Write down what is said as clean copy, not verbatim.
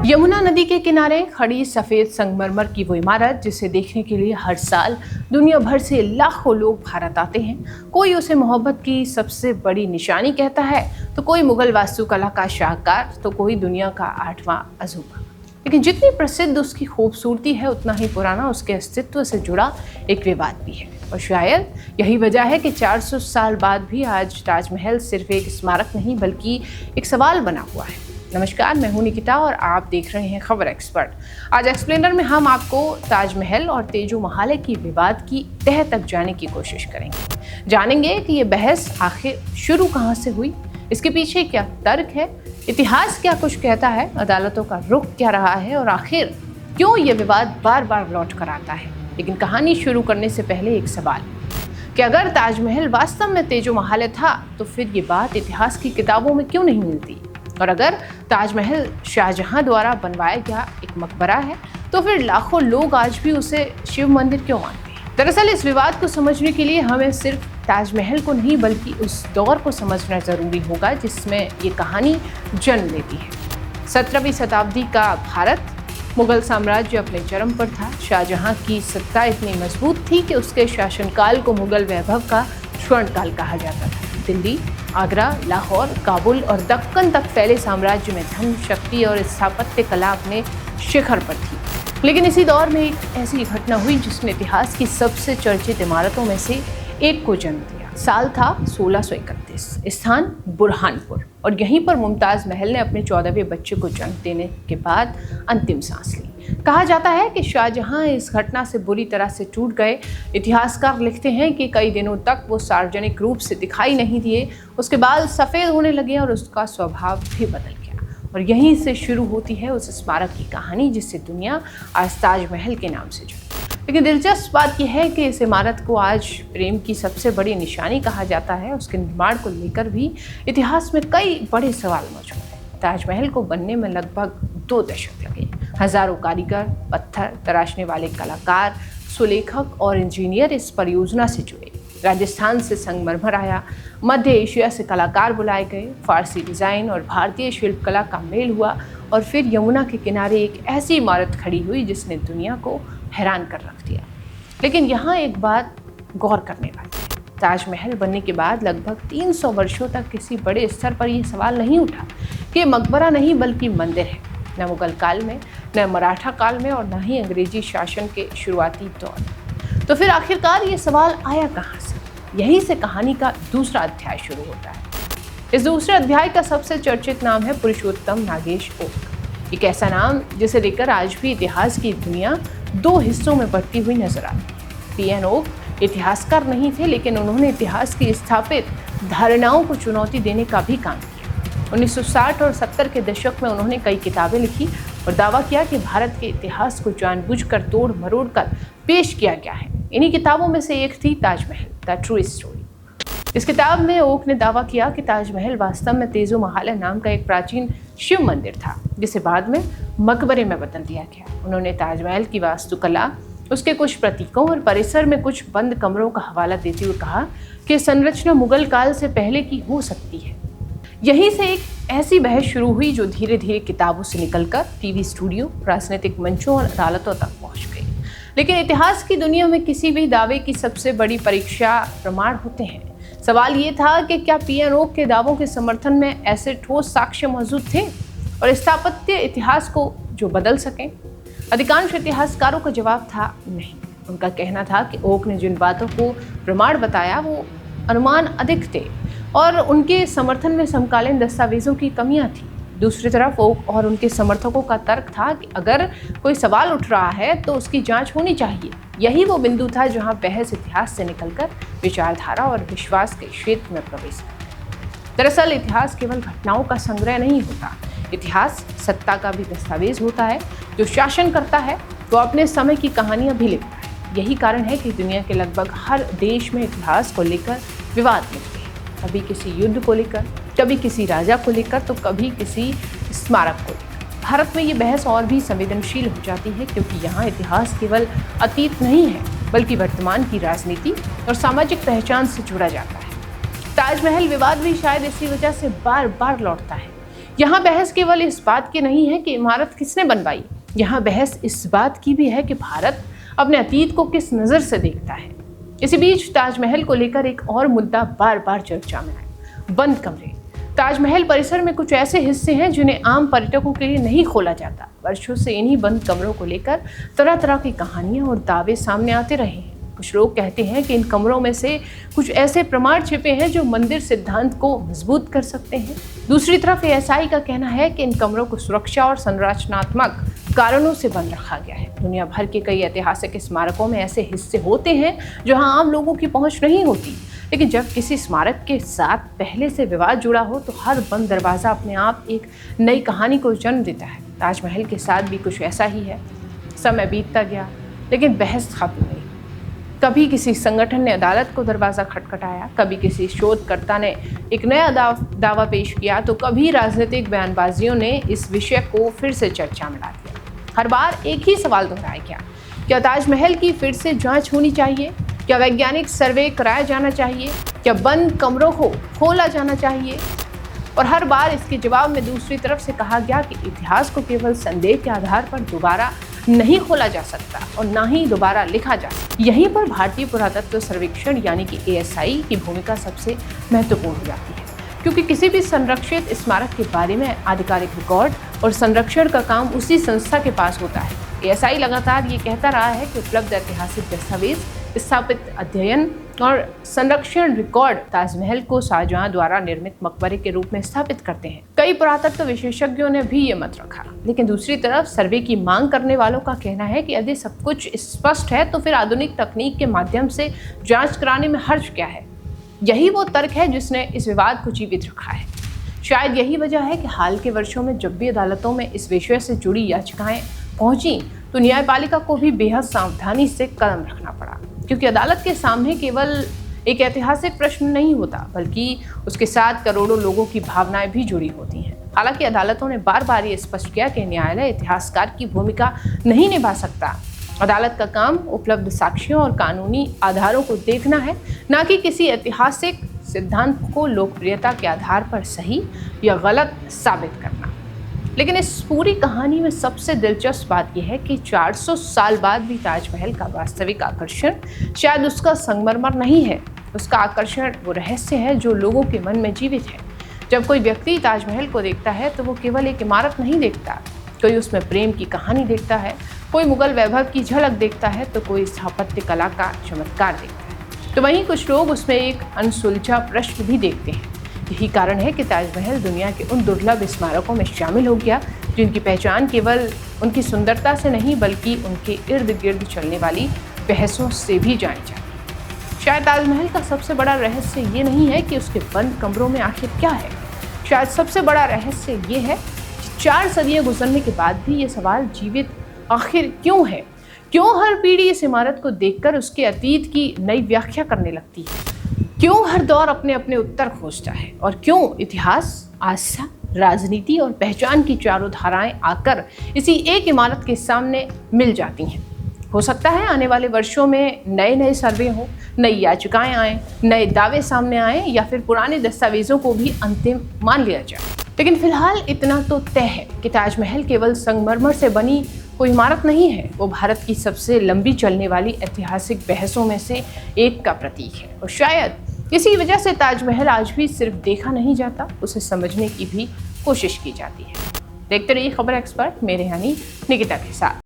यमुना नदी के किनारे खड़ी सफेद संगमरमर की वो इमारत जिसे देखने के लिए हर साल दुनिया भर से लाखों लोग भारत आते हैं। कोई उसे मोहब्बत की सबसे बड़ी निशानी कहता है, तो कोई मुगल वास्तुकला का शाहकार, तो कोई दुनिया का 8वां अजूबा। लेकिन जितनी प्रसिद्ध उसकी खूबसूरती है, उतना ही पुराना उसके अस्तित्व से जुड़ा एक विवाद भी है। और शायद यही वजह है कि 400 साल बाद भी आज ताजमहल सिर्फ एक स्मारक नहीं बल्कि एक सवाल बना हुआ है। नमस्कार, मैं हूं निकिता और आप देख रहे हैं खबर एक्सपर्ट। आज एक्सप्लेनर में हम आपको ताजमहल और तेजो महाले की विवाद की तह तक जाने की कोशिश करेंगे। जानेंगे कि ये बहस आखिर शुरू कहां से हुई, इसके पीछे क्या तर्क है, इतिहास क्या कुछ कहता है, अदालतों का रुख क्या रहा है और आखिर क्यों ये विवाद बार बार लौट कर आता है। लेकिन कहानी शुरू करने से पहले एक सवाल कि अगर ताजमहल वास्तव में तेजो महाले था तो फिर ये बात इतिहास की किताबों में क्यों नहीं मिलती, और अगर ताजमहल शाहजहां द्वारा बनवाया गया एक मकबरा है तो फिर लाखों लोग आज भी उसे शिव मंदिर क्यों मानते हैं। दरअसल इस विवाद को समझने के लिए हमें सिर्फ ताजमहल को नहीं बल्कि उस दौर को समझना जरूरी होगा जिसमें ये कहानी जन्म लेती है। 17वीं शताब्दी का भारत, मुगल साम्राज्य अपने चरम पर था। शाहजहां की सत्ता इतनी मजबूत थी कि उसके शासनकाल को मुगल वैभव का स्वर्णकाल कहा जाता था। दिल्ली, आगरा, लाहौर, काबुल और दक्कन तक फैले साम्राज्य में धन, शक्ति और स्थापत्य कला अपने शिखर पर थी। लेकिन इसी दौर में एक ऐसी घटना हुई जिसने इतिहास की सबसे चर्चित इमारतों में से एक को जन्म दिया। साल था 1631, स्थान बुरहानपुर, और यहीं पर मुमताज महल ने अपने 14वें बच्चे को जन्म देने के बाद अंतिम सांस ली। कहा जाता है कि शाहजहां इस घटना से बुरी तरह से टूट गए। इतिहासकार लिखते हैं कि कई दिनों तक वो सार्वजनिक रूप से दिखाई नहीं दिए। उसके बाल सफ़ेद होने लगे और उसका स्वभाव भी बदल गया। और यहीं से शुरू होती है उस स्मारक की कहानी जिससे दुनिया आज ताजमहल के नाम से जुड़ी। लेकिन दिलचस्प बात यह है कि इस इमारत को आज प्रेम की सबसे बड़ी निशानी कहा जाता है। उसके निर्माण को लेकर भी इतिहास में कई बड़े सवाल मौजूद हैं। ताजमहल को बनने में लगभग 2 दशक लगे। हजारों कारीगर, पत्थर तराशने वाले कलाकार, सुलेखक और इंजीनियर इस परियोजना से जुड़े। राजस्थान से संगमरमर आया, मध्य एशिया से कलाकार बुलाए गए, फारसी डिज़ाइन और भारतीय शिल्पकला का मेल हुआ और फिर यमुना के किनारे एक ऐसी इमारत खड़ी हुई जिसने दुनिया को हैरान कर रख दिया। लेकिन यहाँ एक बात गौर करने वाली है। ताजमहल बनने के बाद लगभग 300 वर्षों तक किसी बड़े स्तर पर यह सवाल नहीं उठा कि ये मकबरा नहीं बल्कि मंदिर है। न मुगल काल में, न मराठा काल में और न ही अंग्रेजी शासन के शुरुआती दौर में। तो फिर आखिरकार ये सवाल आया कहाँ से? यहीं से कहानी का दूसरा अध्याय शुरू होता है। इस दूसरे अध्याय का सबसे चर्चित नाम है पुरुषोत्तम नागेश ओक। एक ऐसा नाम जिसे लेकर आज भी इतिहास की दुनिया 2 हिस्सों में बढ़ती हुई नजर आती है। पीएन ओक इतिहासकार नहीं थे, लेकिन उन्होंने इतिहास की स्थापित धारणाओं को चुनौती देने का भी काम किया। 1960 और 70 के दशक में उन्होंने कई किताबें लिखी और दावा किया कि भारत के इतिहास को जानबूझकर तोड़ मरोड़ कर पेश किया गया है। इन्हीं किताबों में से एक थी ताजमहल, द ट्रू स्टोरी। इस किताब में ओक ने दावा किया कि ताजमहल वास्तव में तेजो महाले नाम का एक प्राचीन शिव मंदिर था जिसे बाद में मकबरे में बदल दिया गया। उन्होंने ताजमहल की वास्तुकला, उसके कुछ प्रतीकों और परिसर में कुछ बंद कमरों का हवाला देते हुए कहा कि संरचना मुगल काल से पहले की हो सकती है। यहीं से एक ऐसी बहस शुरू हुई जो धीरे धीरे किताबों से निकलकर टीवी स्टूडियो, राजनीतिक मंचों और अदालतों तक पहुंच गई। लेकिन इतिहास की दुनिया में किसी भी दावे की सबसे बड़ी परीक्षा प्रमाण होते हैं। सवाल ये था कि क्या पीएन ओक के दावों के समर्थन में ऐसे ठोस साक्ष्य मौजूद थे और स्थापत्य इतिहास को जो बदल सकें। अधिकांश इतिहासकारों का जवाब था नहीं। उनका कहना था कि ओक ने जिन बातों को प्रमाण बताया वो अनुमान अधिक थे और उनके समर्थन में समकालीन दस्तावेजों की कमियां थी। दूसरी तरफ ओक और उनके समर्थकों का तर्क था कि अगर कोई सवाल उठ रहा है तो उसकी जांच होनी चाहिए। यही वो बिंदु था जहां बहस इतिहास से निकलकर विचारधारा और विश्वास के क्षेत्र में प्रवेश करती। दरअसल इतिहास केवल घटनाओं का संग्रह नहीं होता। इतिहास सत्ता का भी दस्तावेज होता है। जो शासन करता है वो अपने समय की कहानियां भी लिखता है। यही कारण है कि दुनिया के लगभग हर देश में इतिहास को लेकर विवाद मिलते हैं। कभी किसी युद्ध को लेकर, कभी किसी राजा को लेकर, तो कभी किसी स्मारक को लेकर। भारत में ये बहस और भी संवेदनशील हो जाती है क्योंकि यहाँ इतिहास केवल अतीत नहीं है बल्कि वर्तमान की राजनीति और सामाजिक पहचान से जुड़ा जाता है। ताजमहल विवाद भी शायद इसी वजह से बार बार लौटता है यहाँ बहस केवल इस बात की नहीं है कि इमारत किसने बनवाई, यहाँ बहस इस बात की भी है कि भारत अपने अतीत को किस नज़र से देखता है। इसी बीच ताजमहल को लेकर एक और मुद्दा बार बार चर्चा में आया, बंद कमरे। ताजमहल परिसर में कुछ ऐसे हिस्से हैं जिन्हें आम पर्यटकों के लिए नहीं खोला जाता। वर्षों से इन्हीं बंद कमरों को लेकर तरह तरह की कहानियां और दावे सामने आते रहे हैं। कुछ लोग कहते हैं कि इन कमरों में से कुछ ऐसे प्रमाण छिपे हैं जो मंदिर सिद्धांत को मजबूत कर सकते हैं। दूसरी तरफ एएसआई का कहना है कि इन कमरों को सुरक्षा और संरचनात्मक कारणों से बंद रखा गया है। दुनिया भर के कई ऐतिहासिक स्मारकों में ऐसे हिस्से होते हैं जहां आम लोगों की पहुंच नहीं होती, लेकिन जब किसी स्मारक के साथ पहले से विवाद जुड़ा हो तो हर बंद दरवाज़ा अपने आप एक नई कहानी को जन्म देता है। ताजमहल के साथ भी कुछ ऐसा ही है। समय बीतता गया लेकिन बहस खत्म नहीं। कभी किसी संगठन ने अदालत को दरवाज़ा खटखटाया, कभी किसी शोधकर्ता ने एक नया दावा पेश किया, तो कभी राजनीतिक बयानबाजियों ने इस विषय को फिर से चर्चा में ला दिया। हर बार एक ही सवाल दोहराया, क्या ताजमहल की फिर से जांच होनी चाहिए? क्या वैज्ञानिक सर्वे कराया जाना चाहिए? क्या बंद कमरों को खोला जाना चाहिए? और हर बार इसके जवाब में दूसरी तरफ से कहा गया कि इतिहास को केवल संदेह के आधार पर दोबारा नहीं खोला जा सकता और ना ही दोबारा लिखा जा सकता। यहीं पर भारतीय पुरातत्व सर्वेक्षण यानी कि एएसआई की भूमिका सबसे महत्वपूर्ण हो जाती है, क्योंकि किसी भी संरक्षित स्मारक के बारे में आधिकारिक रिकॉर्ड और संरक्षण का काम उसी संस्था के पास होता है। एएसआई लगातार ये कहता रहा है कि उपलब्ध ऐतिहासिक दस्तावेज, स्थापित अध्ययन और संरक्षण रिकॉर्ड ताजमहल को शाहजहां द्वारा निर्मित मकबरे के रूप में स्थापित करते हैं। कई पुरातत्व विशेषज्ञों ने भी ये मत रखा, लेकिन दूसरी तरफ सर्वे की मांग करने वालों का कहना है कि यदि सब कुछ स्पष्ट है तो फिर आधुनिक तकनीक के माध्यम से जांच कराने में हर्ज क्या है। यही वो तर्क है जिसने इस विवाद को जीवित रखा है। शायद यही वजह है कि हाल के वर्षों में जब भी अदालतों में इस विषय से जुड़ी याचिकाएं पहुंची तो न्यायपालिका को भी बेहद सावधानी से कदम रखना पड़ा, क्योंकि अदालत के सामने केवल एक ऐतिहासिक प्रश्न नहीं होता बल्कि उसके साथ करोड़ों लोगों की भावनाएं भी जुड़ी होती हैं। हालांकि अदालतों ने बार बार ये स्पष्ट किया कि न्यायालय इतिहासकार की भूमिका नहीं निभा सकता। अदालत का काम उपलब्ध साक्ष्यों और कानूनी आधारों को देखना है, न कि किसी ऐतिहासिक सिद्धांत को लोकप्रियता के आधार पर सही या गलत साबित करना। लेकिन इस पूरी कहानी में सबसे दिलचस्प बात यह है कि 400 साल बाद भी ताजमहल का वास्तविक आकर्षण शायद उसका संगमरमर नहीं है, उसका आकर्षण वो रहस्य है जो लोगों के मन में जीवित है। जब कोई व्यक्ति ताजमहल को देखता है तो वो केवल एक इमारत नहीं देखता, कोई उसमें प्रेम की कहानी देखता है, कोई मुगल वैभव की झलक देखता है, तो कोई स्थापत्य कला का चमत्कार देखता है, तो वहीं कुछ लोग उसमें एक अनसुलझा प्रश्न भी देखते हैं। यही कारण है कि ताजमहल दुनिया के उन दुर्लभ स्मारकों में शामिल हो गया जिनकी पहचान केवल उनकी सुंदरता से नहीं बल्कि उनके इर्द गिर्द चलने वाली बहसों से भी जानी जाती। शायद ताजमहल का सबसे बड़ा रहस्य ये नहीं है कि उसके बंद कमरों में आखिर क्या है, शायद सबसे बड़ा रहस्य ये है कि 4 सदियां गुजरने के बाद भी ये सवाल जीवित आखिर क्यों है। क्यों हर पीढ़ी इस इमारत को देखकर उसके अतीत की नई व्याख्या करने लगती है, क्यों हर दौर अपने अपने उत्तर खोजता है, और क्यों इतिहास, आस्था, राजनीति और पहचान की चारों धाराएं आकर इसी एक इमारत के सामने मिल जाती हैं। हो सकता है आने वाले वर्षों में नए नए सर्वे हों, नई याचिकाएं आएँ, नए दावे सामने आएँ या फिर पुराने दस्तावेजों को भी अंतिम मान लिया जाए। लेकिन फिलहाल इतना तो तय है कि ताजमहल केवल संगमरमर से बनी कोई इमारत नहीं है, वो भारत की सबसे लंबी चलने वाली ऐतिहासिक बहसों में से एक का प्रतीक है। और शायद इसी वजह से ताजमहल आज भी सिर्फ देखा नहीं जाता, उसे समझने की भी कोशिश की जाती है। देखते रहिए खबर एक्सपर्ट, मेरे यानी निकिता के साथ।